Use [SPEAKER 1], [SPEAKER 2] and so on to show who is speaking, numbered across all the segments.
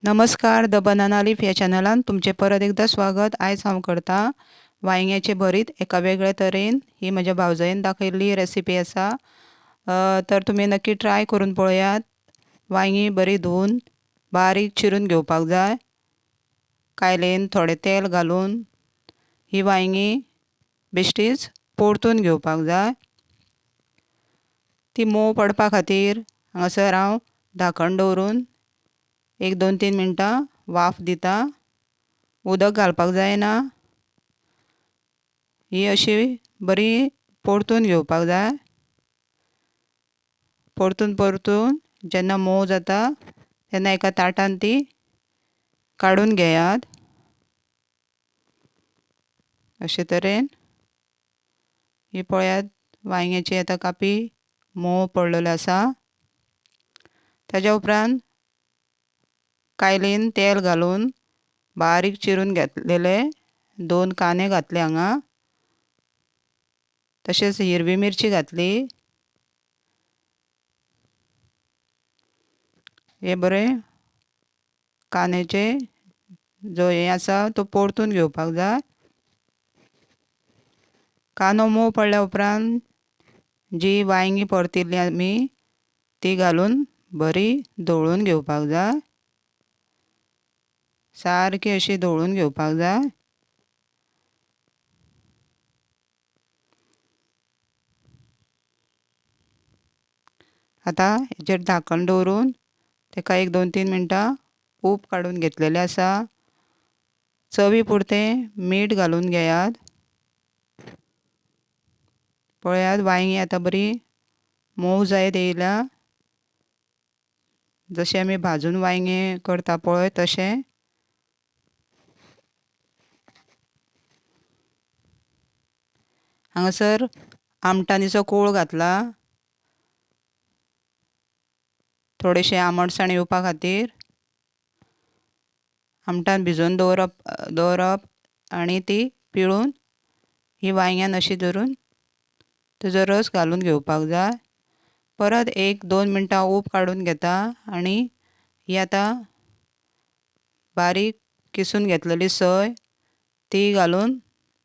[SPEAKER 1] नमस्कार, the banana leaf या चॅनलान तुमचे परत एकदा स्वागत. आयज हांव करता वांयग्याचें भरीत एका वेगळ्या तरेन. ही म्हज्या भावजयेन दाखयल्ली रेसिपी आसा. तर तुमी नक्की ट्राय करून पळयात. वांयगी बरी धुवन बारीक चिरून घेवपाक जाय. कायलेन थोडें तेल घालून ही वांयगी बेश्टीच परतून घेवपाक जाय. ती मोव पडपा खातीर हांगासर हांव धाकण दवरून 1-2-3 मिनटां वाफ दिता. उदक घालपाक जायना. ही अशी बरी परतून घेवपाक जाय. परतून जेन्ना मोव जाता तेन्ना एका ताटान ती काडून घेयात. अशे तरेन ही पळयात वांयग्याची आतां कापी मोव पडलेलो आसा. ताज्या उपरांत कायलीन तेल घालून बारीक चिरून घेतलेले 2 कांदे घातले हांगा. तशेंच हिरवी मिरची घातली. हे बरें कांद्याचे जो हें आसा तो परतून घेवपाक जाय. कांदो मोव पडल्या उपरांत जी वांयगी परतिल्ली आमी ती घालून बरी धवळून घेवपाक जाय. सारकी अशी धवळून घेवपाक जाय. आतां हेचेर धाकण दवरून तेका 1-2-3 मिनटां उब काडून घेतलेलें आसा. चवी पुरतें मीठ घालून घेयात. पळयात वांयगी आतां बरी मोव जायत येयल्या. जशें आमी भाजून वांयगे करता पळय तशें. हांगासर आमटाणीचो कोळ घातला. थोडेशें आमटसाण येवपा खातीर आमटाण भिजोवन दवरप आनी ती पिळून ही वांयग्यान अशी धरून तेजो रस घालून घेवपाक जाय. परत 1-2 मिनटां उब काडून घेता आनी ही आतां बारीक किसून घेतलेली सोय ती घालून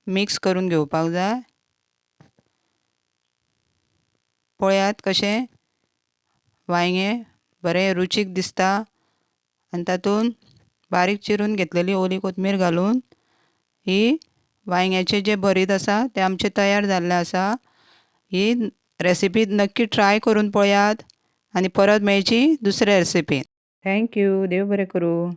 [SPEAKER 1] मिक्स करून घेवपाक जाय. पळयात कशें वांयगें बरें रुचीक दिसता आनी तातूंत बारीक चिरून घेतलेली ओली कोथमीर घालून ही वांयग्याचें जें भरीत आसा तें आमचें तयार जाल्लें आसा. ही रेसिपी नक्की ट्राय करून पळयात आनी परत मेळची दुसऱ्या रेसिपीन. थँक्यू. देव बरें करूं.